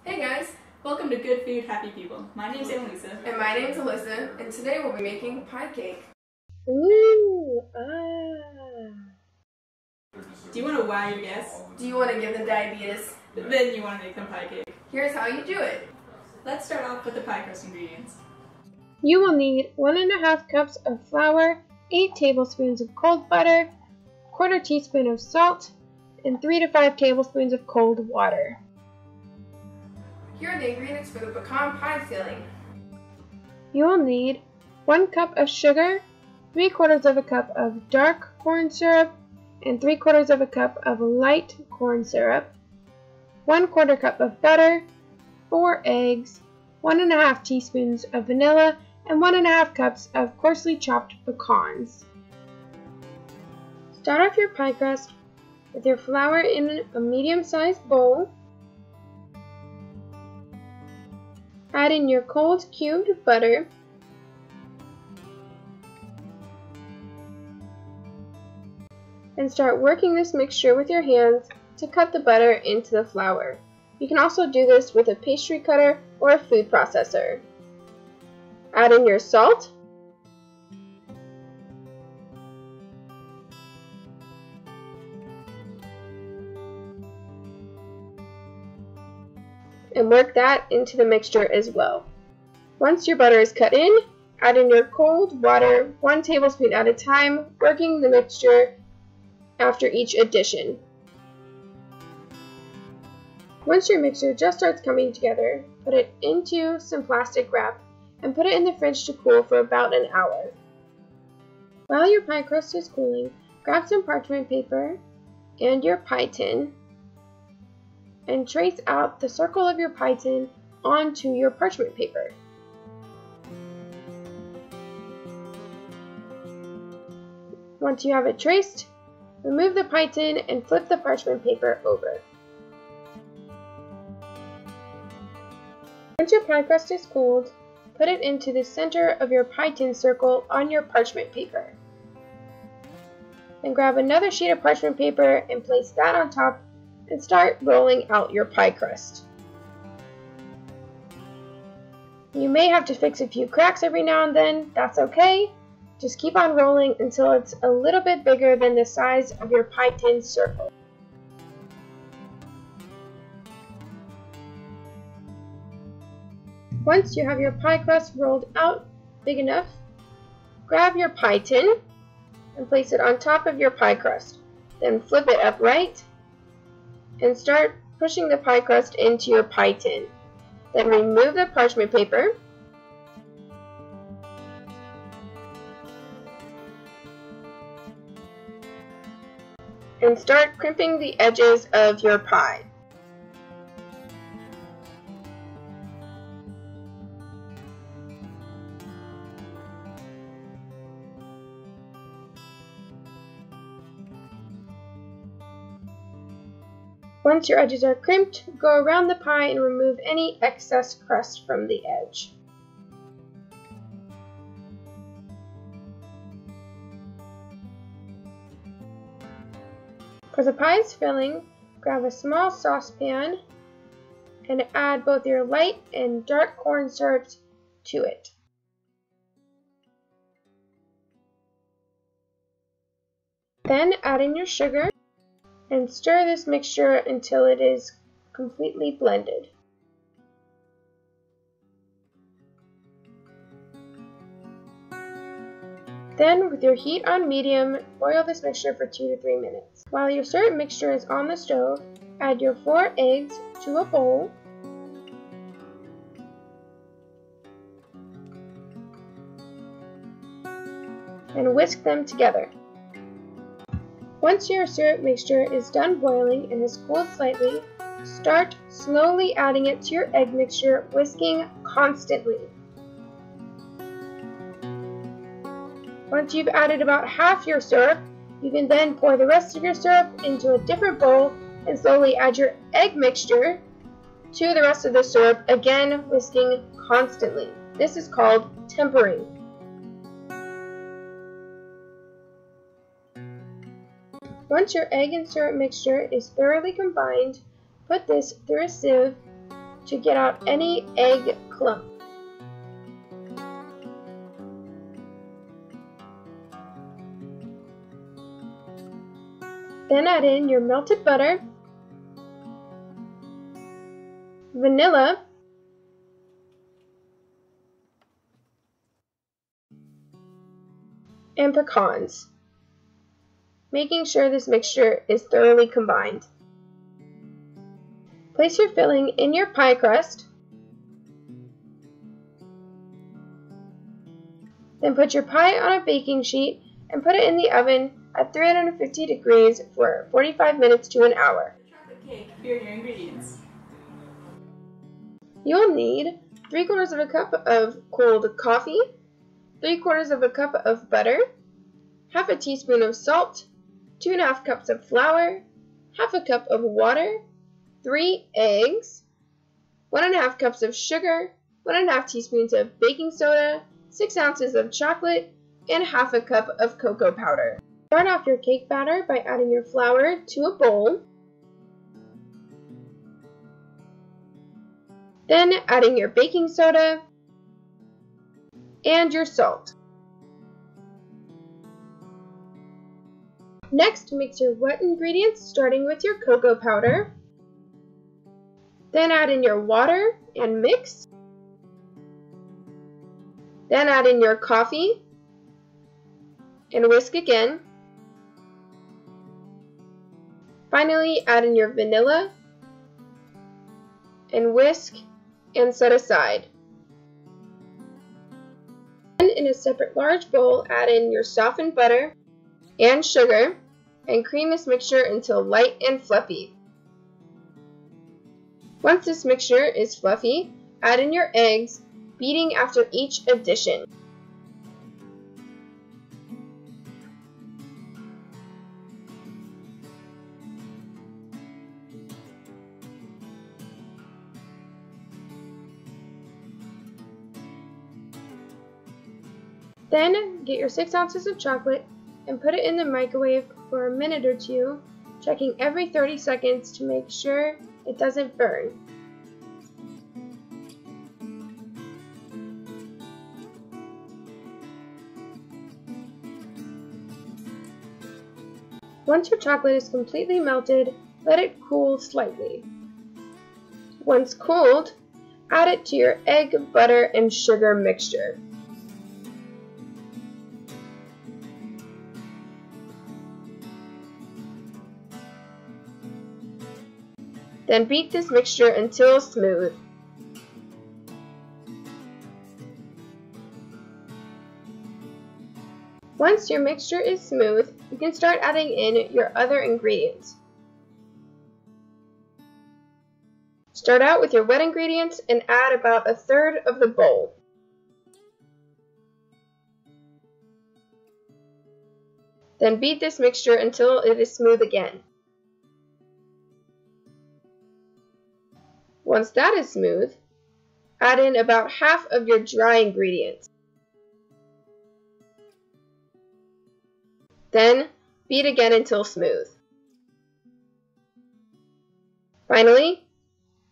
Hey guys! Welcome to Good Food, Happy People. My name's Annalisa. And my name's Alyssa, and today we'll be making pie cake. Ooh, Do you want to wow your guests? Do you want to give them diabetes? Then you want to make them pie cake. Here's how you do it. Let's start off with the pie crust ingredients. You will need 1½ cups of flour, 8 tablespoons of cold butter, 1/4 teaspoon of salt, and 3 to 5 tablespoons of cold water. Here are the ingredients for the pecan pie filling. You will need 1 cup of sugar, 3/4 cup of dark corn syrup, and 3/4 cup of light corn syrup, 1/4 cup of butter, 4 eggs, 1½ teaspoons of vanilla, and 1½ cups of coarsely chopped pecans. Start off your pie crust with your flour in a medium-sized bowl. Add in your cold cubed butter. And start working this mixture with your hands to cut the butter into the flour. You can also do this with a pastry cutter or a food processor. Add in your salt. And work that into the mixture as well. Once your butter is cut in, add in your cold water, 1 tablespoon at a time, working the mixture after each addition. Once your mixture just starts coming together, put it into some plastic wrap and put it in the fridge to cool for about an hour. While your pie crust is cooling, grab some parchment paper and your pie tin and trace out the circle of your pie tin onto your parchment paper. Once you have it traced, remove the pie tin and flip the parchment paper over. Once your pie crust is cooled, put it into the center of your pie tin circle on your parchment paper. Then grab another sheet of parchment paper and place that on top and start rolling out your pie crust. You may have to fix a few cracks every now and then, that's okay. Just keep on rolling until it's a little bit bigger than the size of your pie tin circle. Once you have your pie crust rolled out big enough, grab your pie tin and place it on top of your pie crust. Then flip it upright and start pushing the pie crust into your pie tin. Then remove the parchment paper and start crimping the edges of your pie. Once your edges are crimped, go around the pie and remove any excess crust from the edge. For the pie's filling, grab a small saucepan and add both your light and dark corn syrups to it. Then add in your sugar and stir this mixture until it is completely blended. Then, with your heat on medium, boil this mixture for 2 to 3 minutes. While your syrup mixture is on the stove, add your 4 eggs to a bowl. And whisk them together. Once your syrup mixture is done boiling and has cooled slightly, start slowly adding it to your egg mixture, whisking constantly. Once you've added about half your syrup, you can then pour the rest of your syrup into a different bowl and slowly add your egg mixture to the rest of the syrup, again whisking constantly. This is called tempering. Once your egg and syrup mixture is thoroughly combined, put this through a sieve to get out any egg clump. Then add in your melted butter, vanilla, and pecans, making sure this mixture is thoroughly combined. Place your filling in your pie crust, then put your pie on a baking sheet and put it in the oven at 350 degrees for 45 minutes to an hour. Chocolate cake, here are your ingredients. You'll need 3/4 of a cup of cold coffee, 3/4 of a cup of butter, half a teaspoon of salt, 2½ cups of flour, half a cup of water, 3 eggs, 1½ cups of sugar, 1½ teaspoons of baking soda, 6 ounces of chocolate, and half a cup of cocoa powder. Start off your cake batter by adding your flour to a bowl, then adding your baking soda and your salt. Next, mix your wet ingredients starting with your cocoa powder. Then add in your water and mix. Then add in your coffee and whisk again. Finally, add in your vanilla and whisk and set aside. Then in a separate large bowl, add in your softened butter and sugar and cream this mixture until light and fluffy. Once this mixture is fluffy, add in your eggs, beating after each addition. Then get your 6 ounces of chocolate and put it in the microwave for a minute or two, checking every 30 seconds to make sure it doesn't burn. Once your chocolate is completely melted, let it cool slightly. Once cooled, add it to your egg, butter, and sugar mixture. Then beat this mixture until smooth. Once your mixture is smooth, you can start adding in your other ingredients. Start out with your wet ingredients and add about 1/3 of the bowl. Then beat this mixture until it is smooth again. Once that is smooth, add in about half of your dry ingredients. Then, beat again until smooth. Finally,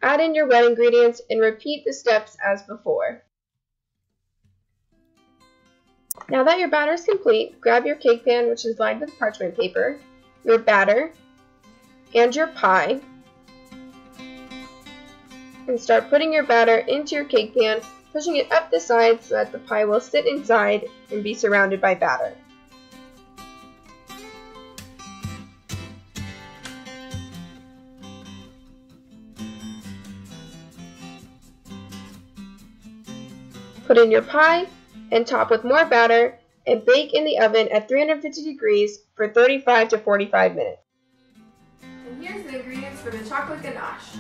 add in your wet ingredients and repeat the steps as before. Now that your batter is complete, grab your cake pan, which is lined with parchment paper, your batter, and your pie, and start putting your batter into your cake pan, pushing it up the side so that the pie will sit inside and be surrounded by batter. Put in your pie and top with more batter and bake in the oven at 350 degrees for 35 to 45 minutes. And here's the ingredients for the chocolate ganache.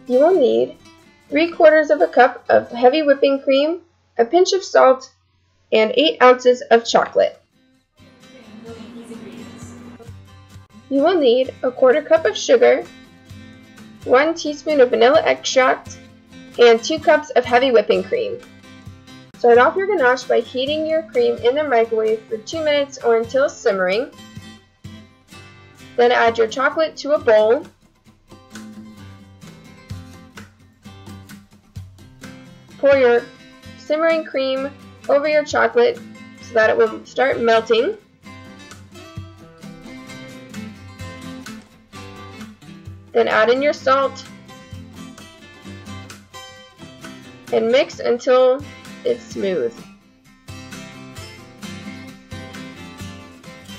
You will need 3/4 of a cup of heavy whipping cream, a pinch of salt, and 8 ounces of chocolate. You will need a 1/4 cup of sugar, 1 teaspoon of vanilla extract, and 2 cups of heavy whipping cream. Start off your ganache by heating your cream in the microwave for 2 minutes or until simmering. Then add your chocolate to a bowl. pour your simmering cream over your chocolate so that it will start melting. Then add in your salt and mix until it's smooth.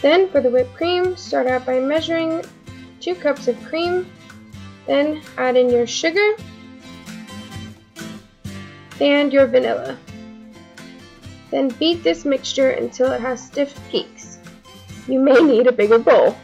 Then for the whipped cream, start out by measuring 2 cups of cream, then add in your sugar and your vanilla. Then beat this mixture until it has stiff peaks. You may need a bigger bowl.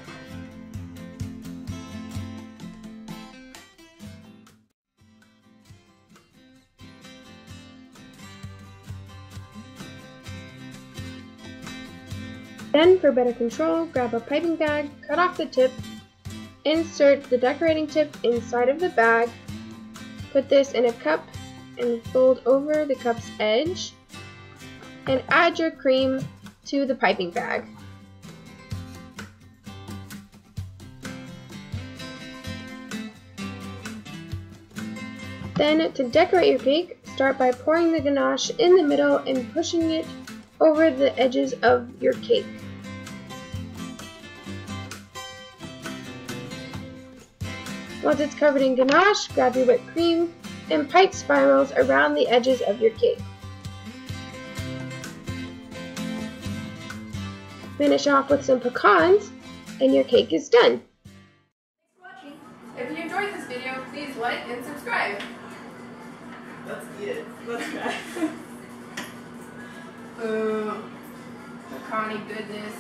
Then, for better control, grab a piping bag, cut off the tip, insert the decorating tip inside of the bag, put this in a cup and fold over the cup's edge, and add your cream to the piping bag. Then, to decorate your cake, start by pouring the ganache in the middle and pushing it over the edges of your cake. Once it's covered in ganache, grab your whipped cream and pipe spirals around the edges of your cake. Finish off with some pecans and your cake is done. Thanks for watching. If you enjoyed this video, please like and subscribe. Let's eat it. Let's try. Ooh, pecan-y goodness.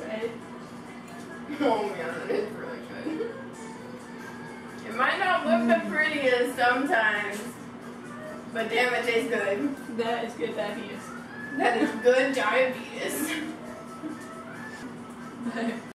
Right? Oh man, that is really good. It might not look the prettiest sometimes, but damn, it tastes good. That is good diabetes. That is good diabetes.